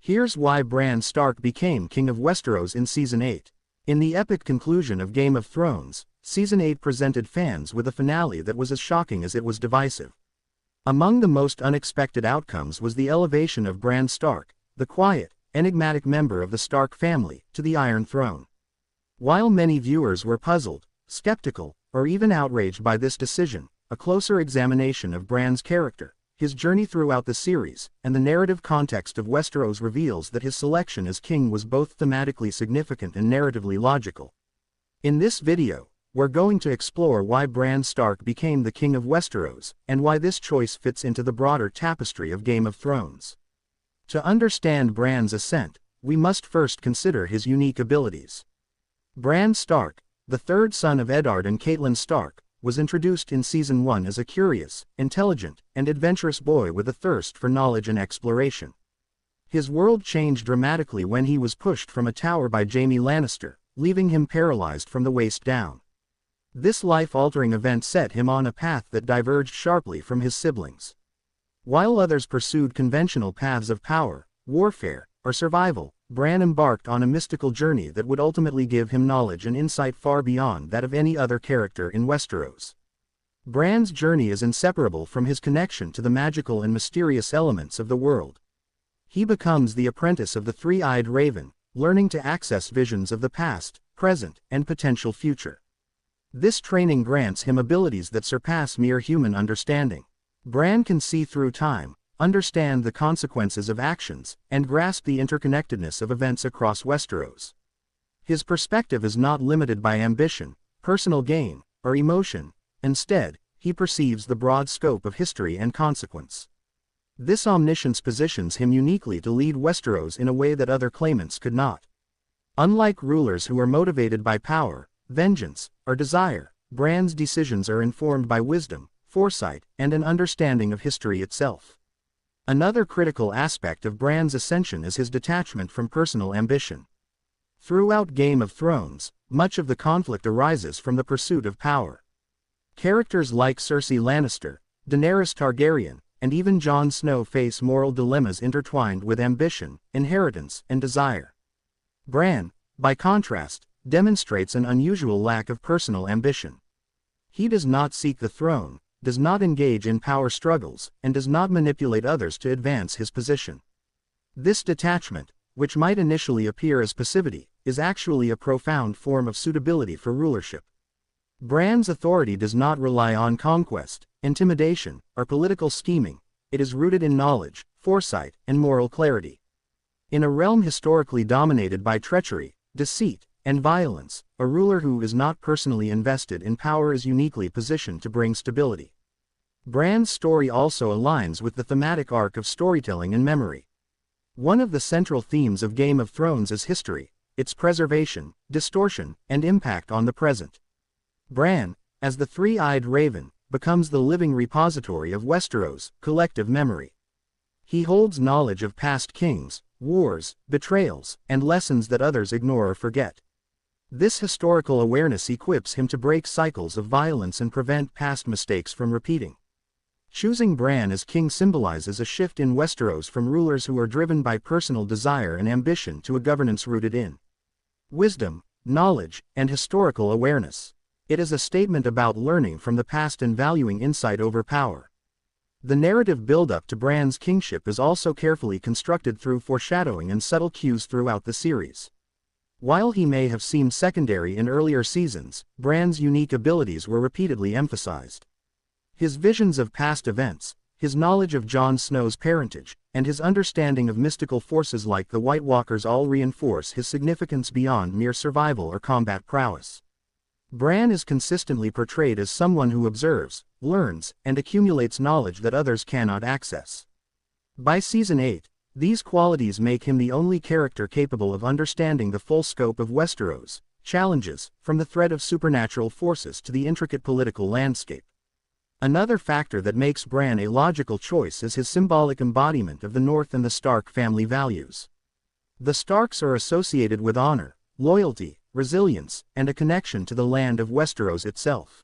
Here's why Bran Stark became King of Westeros in Season 8. In the epic conclusion of Game of Thrones, Season 8 presented fans with a finale that was as shocking as it was divisive. Among the most unexpected outcomes was the elevation of Bran Stark, the quiet, enigmatic member of the Stark family, to the Iron Throne. While many viewers were puzzled, skeptical, or even outraged by this decision, a closer examination of Bran's character, his journey throughout the series, and the narrative context of Westeros reveals that his selection as king was both thematically significant and narratively logical. In this video, we're going to explore why Bran Stark became the King of Westeros, and why this choice fits into the broader tapestry of Game of Thrones. To understand Bran's ascent, we must first consider his unique abilities. Bran Stark, the third son of Eddard and Catelyn Stark, was introduced in Season 1 as a curious, intelligent, and adventurous boy with a thirst for knowledge and exploration. His world changed dramatically when he was pushed from a tower by Jaime Lannister, leaving him paralyzed from the waist down. This life-altering event set him on a path that diverged sharply from his siblings. While others pursued conventional paths of power, warfare, or survival, Bran embarked on a mystical journey that would ultimately give him knowledge and insight far beyond that of any other character in Westeros. Bran's journey is inseparable from his connection to the magical and mysterious elements of the world. He becomes the apprentice of the three-eyed raven, learning to access visions of the past, present, and potential future. This training grants him abilities that surpass mere human understanding. Bran can see through time, understand the consequences of actions, and grasp the interconnectedness of events across Westeros. His perspective is not limited by ambition, personal gain, or emotion. Instead, he perceives the broad scope of history and consequence. This omniscience positions him uniquely to lead Westeros in a way that other claimants could not. Unlike rulers who are motivated by power, vengeance, or desire, Bran's decisions are informed by wisdom, foresight, and an understanding of history itself. Another critical aspect of Bran's ascension is his detachment from personal ambition. Throughout Game of Thrones, much of the conflict arises from the pursuit of power. Characters like Cersei Lannister, Daenerys Targaryen, and even Jon Snow face moral dilemmas intertwined with ambition, inheritance, and desire. Bran, by contrast, demonstrates an unusual lack of personal ambition. He does not seek the throne, does not engage in power struggles, and does not manipulate others to advance his position. This detachment, which might initially appear as passivity, is actually a profound form of suitability for rulership. Bran's authority does not rely on conquest, intimidation, or political scheming. It is rooted in knowledge, foresight, and moral clarity. In a realm historically dominated by treachery, deceit, and violence, a ruler who is not personally invested in power is uniquely positioned to bring stability. Bran's story also aligns with the thematic arc of storytelling and memory. One of the central themes of Game of Thrones is history, its preservation, distortion, and impact on the present. Bran, as the three-eyed raven, becomes the living repository of Westeros' collective memory. He holds knowledge of past kings, wars, betrayals, and lessons that others ignore or forget. This historical awareness equips him to break cycles of violence and prevent past mistakes from repeating. Choosing Bran as king symbolizes a shift in Westeros from rulers who are driven by personal desire and ambition to a governance rooted in wisdom, knowledge, and historical awareness. It is a statement about learning from the past and valuing insight over power. The narrative build-up to Bran's kingship is also carefully constructed through foreshadowing and subtle cues throughout the series. While he may have seemed secondary in earlier seasons, Bran's unique abilities were repeatedly emphasized. His visions of past events, his knowledge of Jon Snow's parentage, and his understanding of mystical forces like the White Walkers all reinforce his significance beyond mere survival or combat prowess. Bran is consistently portrayed as someone who observes, learns, and accumulates knowledge that others cannot access. By Season 8, these qualities make him the only character capable of understanding the full scope of Westeros' challenges, from the threat of supernatural forces to the intricate political landscape. Another factor that makes Bran a logical choice is his symbolic embodiment of the North and the Stark family values. The Starks are associated with honor, loyalty, resilience, and a connection to the land of Westeros itself.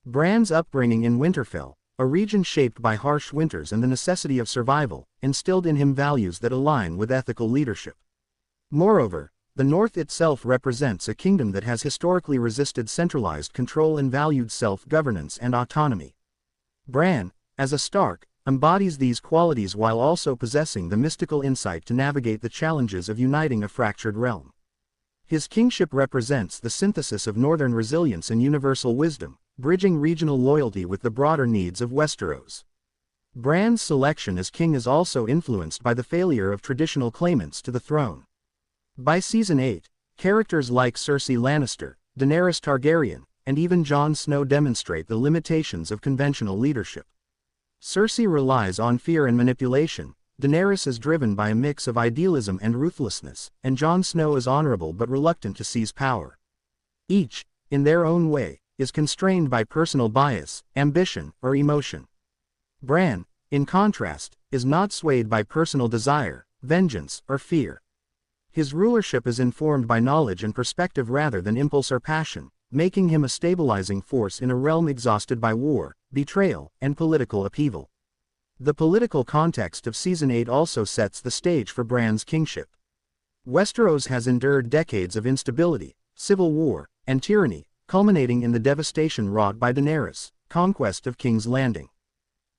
Bran's upbringing in Winterfell, a region shaped by harsh winters and the necessity of survival, instilled in him values that align with ethical leadership. Moreover, the North itself represents a kingdom that has historically resisted centralized control and valued self-governance and autonomy. Bran, as a Stark, embodies these qualities while also possessing the mystical insight to navigate the challenges of uniting a fractured realm. His kingship represents the synthesis of northern resilience and universal wisdom, bridging regional loyalty with the broader needs of Westeros. Bran's selection as king is also influenced by the failure of traditional claimants to the throne. By Season 8, characters like Cersei Lannister, Daenerys Targaryen, and even Jon Snow demonstrate the limitations of conventional leadership. Cersei relies on fear and manipulation, Daenerys is driven by a mix of idealism and ruthlessness, and Jon Snow is honorable but reluctant to seize power. Each, in their own way, is constrained by personal bias, ambition, or emotion. Bran, in contrast, is not swayed by personal desire, vengeance, or fear. His rulership is informed by knowledge and perspective rather than impulse or passion, making him a stabilizing force in a realm exhausted by war, betrayal, and political upheaval. The political context of Season 8 also sets the stage for Bran's kingship. Westeros has endured decades of instability, civil war, and tyranny, culminating in the devastation wrought by Daenerys' conquest of King's Landing.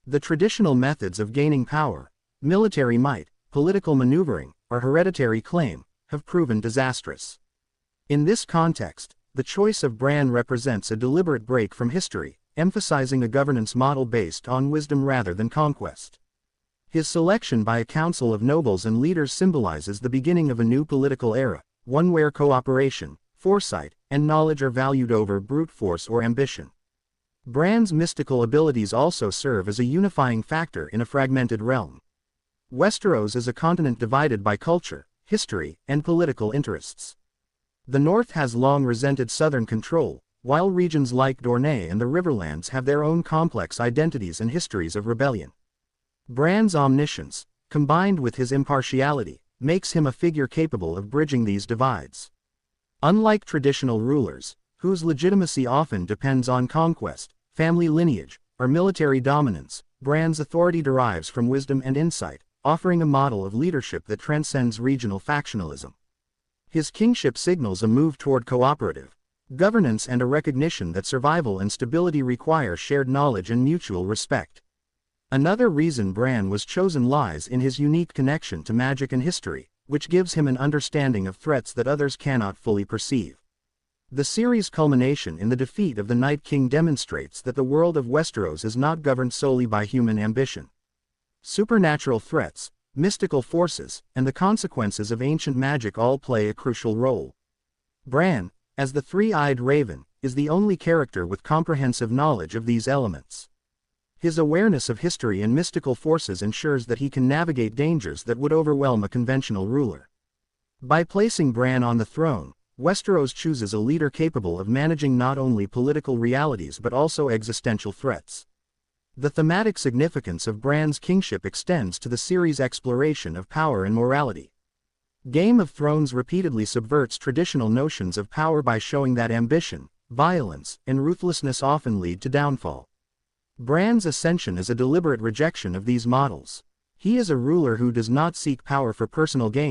The traditional methods of gaining power, military might, political maneuvering, or hereditary claim, have proven disastrous. In this context, the choice of Bran represents a deliberate break from history, emphasizing a governance model based on wisdom rather than conquest. His selection by a council of nobles and leaders symbolizes the beginning of a new political era, one where cooperation, foresight, and knowledge are valued over brute force or ambition. Bran's mystical abilities also serve as a unifying factor in a fragmented realm. Westeros is a continent divided by culture, history, and political interests. The North has long resented southern control, while regions like Dorne and the Riverlands have their own complex identities and histories of rebellion. Bran's omniscience, combined with his impartiality, makes him a figure capable of bridging these divides. Unlike traditional rulers, whose legitimacy often depends on conquest, family lineage, or military dominance, Bran's authority derives from wisdom and insight, offering a model of leadership that transcends regional factionalism. His kingship signals a move toward cooperative governance and a recognition that survival and stability require shared knowledge and mutual respect. Another reason Bran was chosen lies in his unique connection to magic and history, which gives him an understanding of threats that others cannot fully perceive. The series' culmination in the defeat of the Night King demonstrates that the world of Westeros is not governed solely by human ambition. Supernatural threats, mystical forces, and the consequences of ancient magic all play a crucial role. Bran, as the three-eyed raven, is the only character with comprehensive knowledge of these elements. His awareness of history and mystical forces ensures that he can navigate dangers that would overwhelm a conventional ruler. By placing Bran on the throne, Westeros chooses a leader capable of managing not only political realities but also existential threats. The thematic significance of Bran's kingship extends to the series' exploration of power and morality. Game of Thrones repeatedly subverts traditional notions of power by showing that ambition, violence, and ruthlessness often lead to downfall. Bran's ascension is a deliberate rejection of these models. He is a ruler who does not seek power for personal gain,